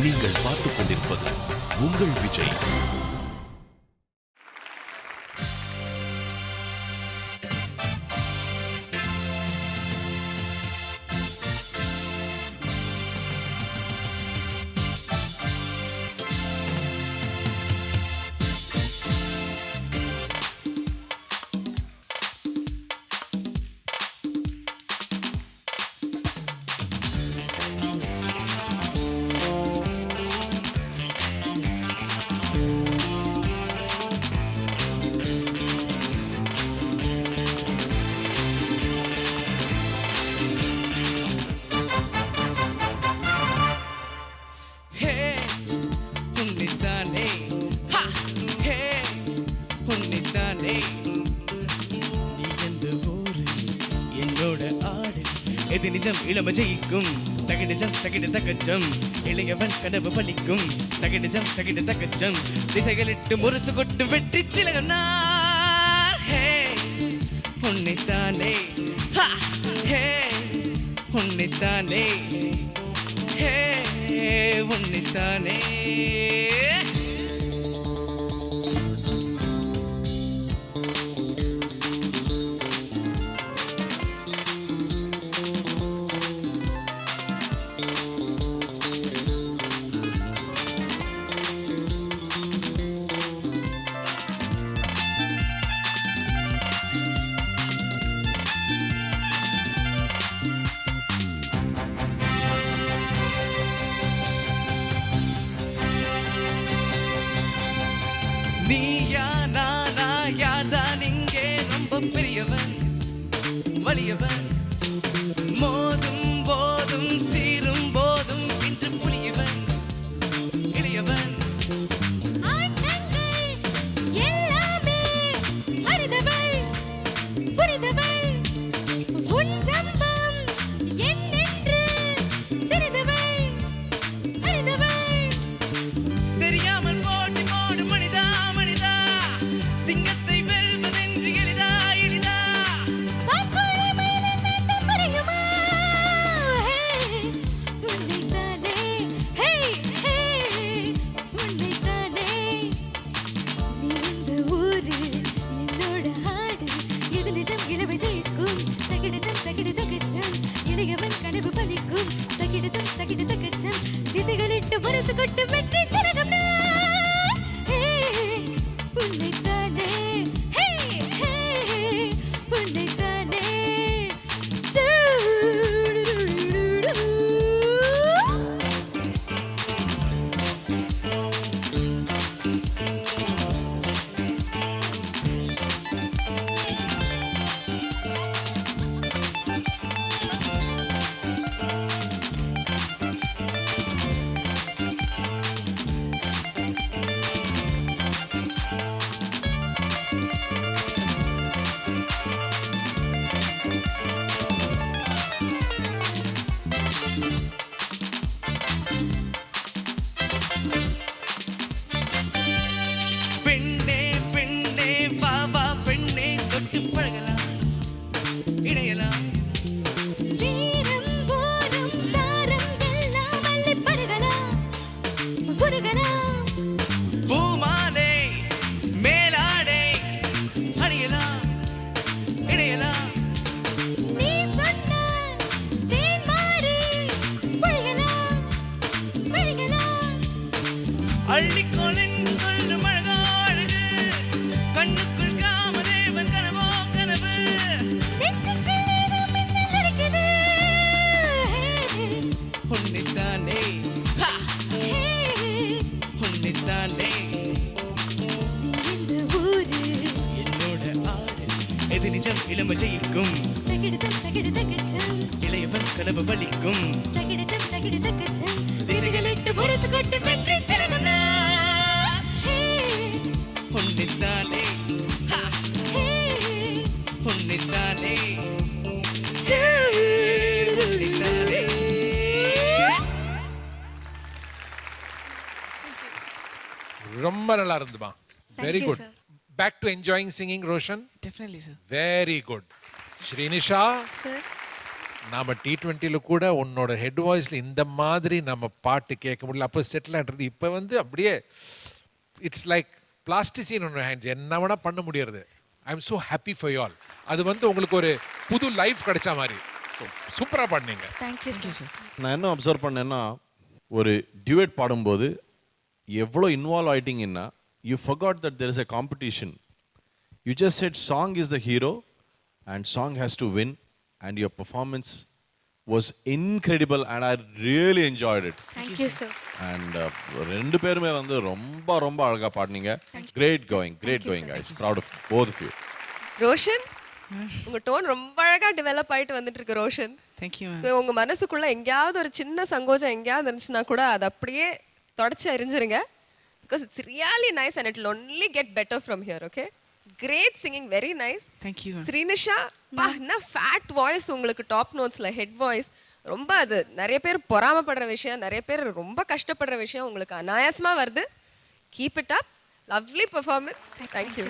நீங்கள் பார்த்துக் கொண்டிருப்பது உங்கள் விஜய். எது நிஜம் இளம ஜெயிக்கும் தகிடஜம் தகிட தகஜம் இளையவன் கனவு பலிக்கும் தகிடஜம் தகிட தகஜம் திசைகளிட்டு முரசு கொட்டு வெற்றி திலகம் உன்னைத்தானே உன்னைத்தானே உன்னைத்தானே நீயா நானா யார்தான் இங்கே ரொம்ப பெரியவன் வலியவன் மோதும் போதும் சீரும் போதும் இன்று புலியவன் இளையவன் தெரியாமல் போட்டி போடு மனிதா மனிதா சிங்கத்தை வெல்வதென்று எளிதா எளிதா திசைகளிட்டு மனசு கொட்டு வெற்றி திலகம் உன்னைத்தானே உன்னைத்தானே பெண்ணே பெண்ணே வா வா பெண்ணே தொட்டு பழகலாம் இணையலாம் வீரம் போலும் சாரம் எல்லாம் அள்ளி பருகலாம் புருகலாம் பூமாலை மேலாடை அணியலாம் இணையலாம் நீ சொன்ன தேன் மாறி பொழியலாம் பொழியலாம் அள்ளிக்கொள்ளென்று சொல்லும் அழகா அழகு கண்ணுக்குள் காமதேவன் கனவோ கனவு நெஞ்சுக்குள் ஏதோ மின்னல் அடிக்குது உன்னைத்தானே உன்னைத்தானே நீ இந்த ஊரு என்னோட ஆடு எது நிஜம் இளம ஜெயிக்கும் தகிடதம் தகிடதகச்சம் இளையவன் கனவு பலிக்கும் தகிடதம் தகிடதகச்சம் திசைகளிட்டு முரசு கொட்டு வெற்றி திலகம் உன்னைத்தானே உன்னைத்தானே உன்னைத்தானே. ரொம்ப நல்லா இருந்துமா. Very good. Back to enjoying singing, Roshan? Definitely, sir. Very good. Shrinisha? Sir? நாம T20ல கூட உன்னோட ஹெட் வாய்ஸ்ல இந்த மாதிரி நம்ம பாட்டு கேட்க முடியல. அப்போ செட்டில் ஆகிடுறது. இப்போ வந்து அப்படியே இட்ஸ் லைக் பிளாஸ்டிசின் ஒன்று ஹேண்ட்ஸ் என்ன வேணா பண்ண முடியறது. I am so happy for you all. அது வந்து உங்களுக்கு ஒரு புது லைஃப் கிடைச்ச மாதிரி. ஸோ சூப்பராக பாடினீங்க. Thank you sir. நான் என்ன அப்சர்வ் பண்ணேன்னா ஒரு டியூட் பாடும்போது எவ்வளோ இன்வால்வ் ஆயிட்டீங்கன்னா you forgot that there is a competition. You just said song is the hero and song has to win and your performance was incredible and I really enjoyed it. Thank you sir. And ரெண்டு பேருமே வந்து ரொம்ப ரொம்ப அழகா பாடுனீங்க. Great going guys. Proud of both of you. Roshan, உங்க tone ரொம்ப அழகா develop ஆயிட்டு வந்துட்டு இருக்கு ரோஷன். தேங்க்யூ ஸோ உங்க மனசுக்குள்ள எங்கேயாவது ஒரு சின்ன சங்கோஜம் எங்கேயாவது இருந்துச்சுன்னா கூட அதை அப்படியே தொடச்சி எரிஞ்சிருங்க. Because it's really nice and it will only get better from here. Okay, great singing, very nice. Thank you Srinisha, பா என்ன ஃபேட் வாய்ஸ் உங்களுக்கு, டாப் நோட்ஸ்ல ஹெட் வாய்ஸ். ரொம்ப அது நிறைய பேர் பொறாமப்படுற விஷயம், நிறைய பேர் ரொம்ப கஷ்டப்படுற விஷயம் உங்களுக்கு அனாயாசமா வருது. Keep it up, lovely performance. Thank you.